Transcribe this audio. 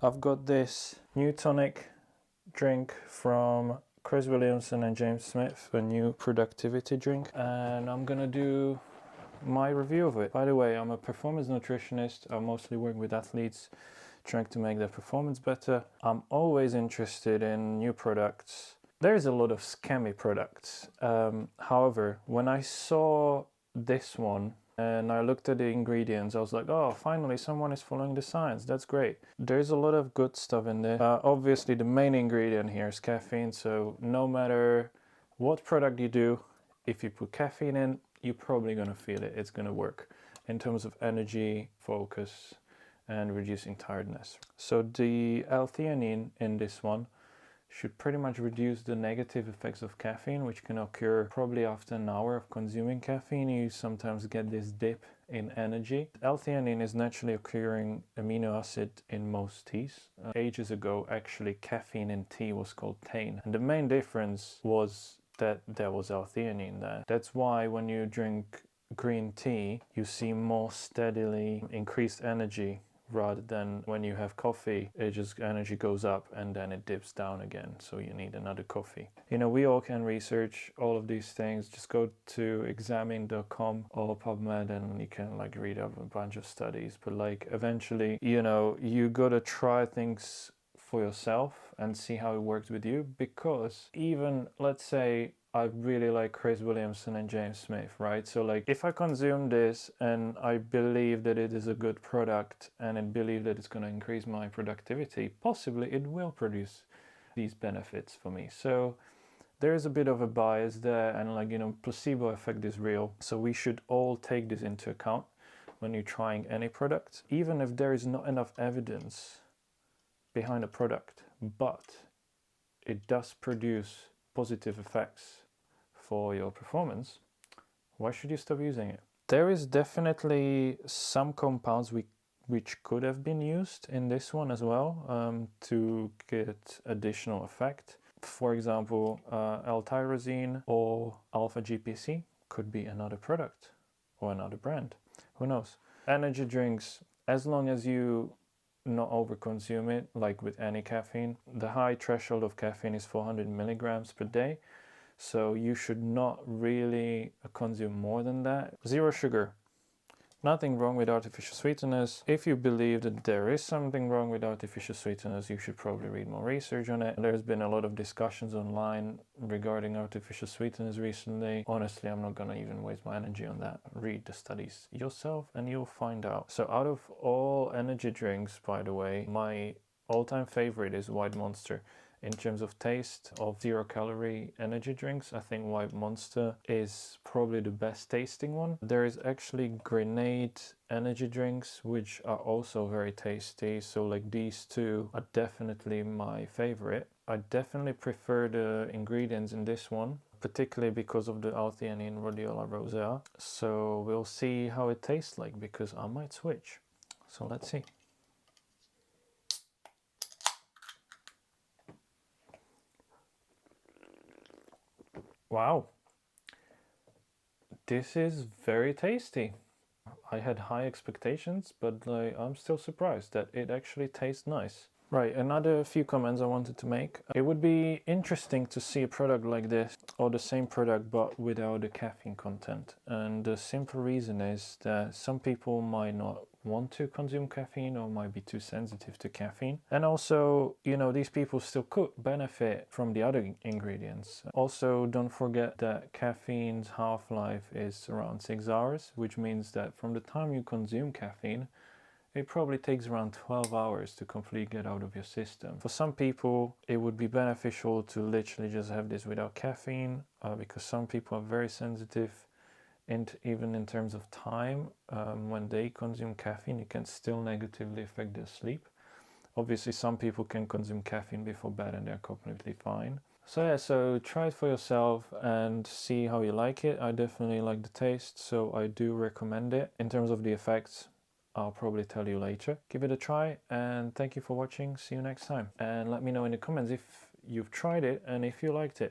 I've got this Neutonic drink from Chris Williamson and James Smith, a new productivity drink, and I'm gonna do my review of it. By the way, I'm a performance nutritionist. I mostly work with athletes trying to make their performance better. I'm always interested in new products. There's a lot of scammy products. However, when I saw this one and I looked at the ingredients, I was like, oh, finally someone is following the science. That's great. There's a lot of good stuff in there. Obviously, the main ingredient here is caffeine. So no matter what product you do, if you put caffeine in, you're probably going to feel it. It's going to work in terms of energy, focus, and reducing tiredness. So the L-theanine in this one should pretty much reduce the negative effects of caffeine, which can occur probably after an hour of consuming caffeine. You sometimes get this dip in energy. L-theanine is naturally occurring amino acid in most teas. Ages ago, actually, caffeine in tea was called thein. And the main difference was that there was L-theanine there. That's why when you drink green tea, you see more steadily increased energy rather than when you have coffee, it just energy goes up and then it dips down again. So you need another coffee. You know, we all can research all of these things. Just go to examine.com or PubMed and you can like read up a bunch of studies. But like eventually, you know, you gotta try things for yourself and see how it works with you, because even let's say I really like Chris Williamson and James Smith, right? So like if I consume this and I believe that it is a good product and I believe that it's going to increase my productivity, possibly it will produce these benefits for me. So there is a bit of a bias there, and like, you know, placebo effect is real. So we should all take this into account when you're trying any product, even if there is not enough evidence behind a product, but it does produce positive effects for your performance. Why should you stop using it? There is definitely some compounds which could have been used in this one as well to get additional effect. For example, L-tyrosine or alpha-GPC could be another product or another brand. Who knows? Energy drinks, as long as you not overconsume it, like with any caffeine. The high threshold of caffeine is 400 milligrams per day, so you should not really consume more than that. Zero sugar. Nothing wrong with artificial sweeteners. If you believe that there is something wrong with artificial sweeteners, you should probably read more research on it. There's been a lot of discussions online regarding artificial sweeteners recently. Honestly, I'm not gonna even waste my energy on that. Read the studies yourself and you'll find out. So out of all energy drinks, by the way, my all-time favorite is White Monster. In terms of taste of zero-calorie energy drinks, I think White Monster is probably the best tasting one. There is actually Grenade energy drinks, which are also very tasty. So like these two are definitely my favorite. I definitely prefer the ingredients in this one, particularly because of the L-theanine rhodiola rosea. So we'll see how it tastes like, because I might switch. So let's see. Wow, this is very tasty. I had high expectations, but like, I'm still surprised that it actually tastes nice. Right, another few comments I wanted to make. It would be interesting to see a product like this, or the same product but without the caffeine content. And the simple reason is that some people might not want to consume caffeine or might be too sensitive to caffeine. And also, you know, these people still could benefit from the other ingredients. Also, don't forget that caffeine's half-life is around 6 hours, which means that from the time you consume caffeine, it probably takes around 12 hours to completely get out of your system. For some people, it would be beneficial to literally just have this without caffeine, because some people are very sensitive, and even in terms of time, when they consume caffeine, it can still negatively affect their sleep. Obviously, some people can consume caffeine before bed and they're completely fine. So yeah, so try it for yourself and see how you like it. I definitely like the taste, so I do recommend it. In terms of the effects, I'll probably tell you later. Give it a try, and thank you for watching. See you next time. And let me know in the comments if you've tried it and if you liked it.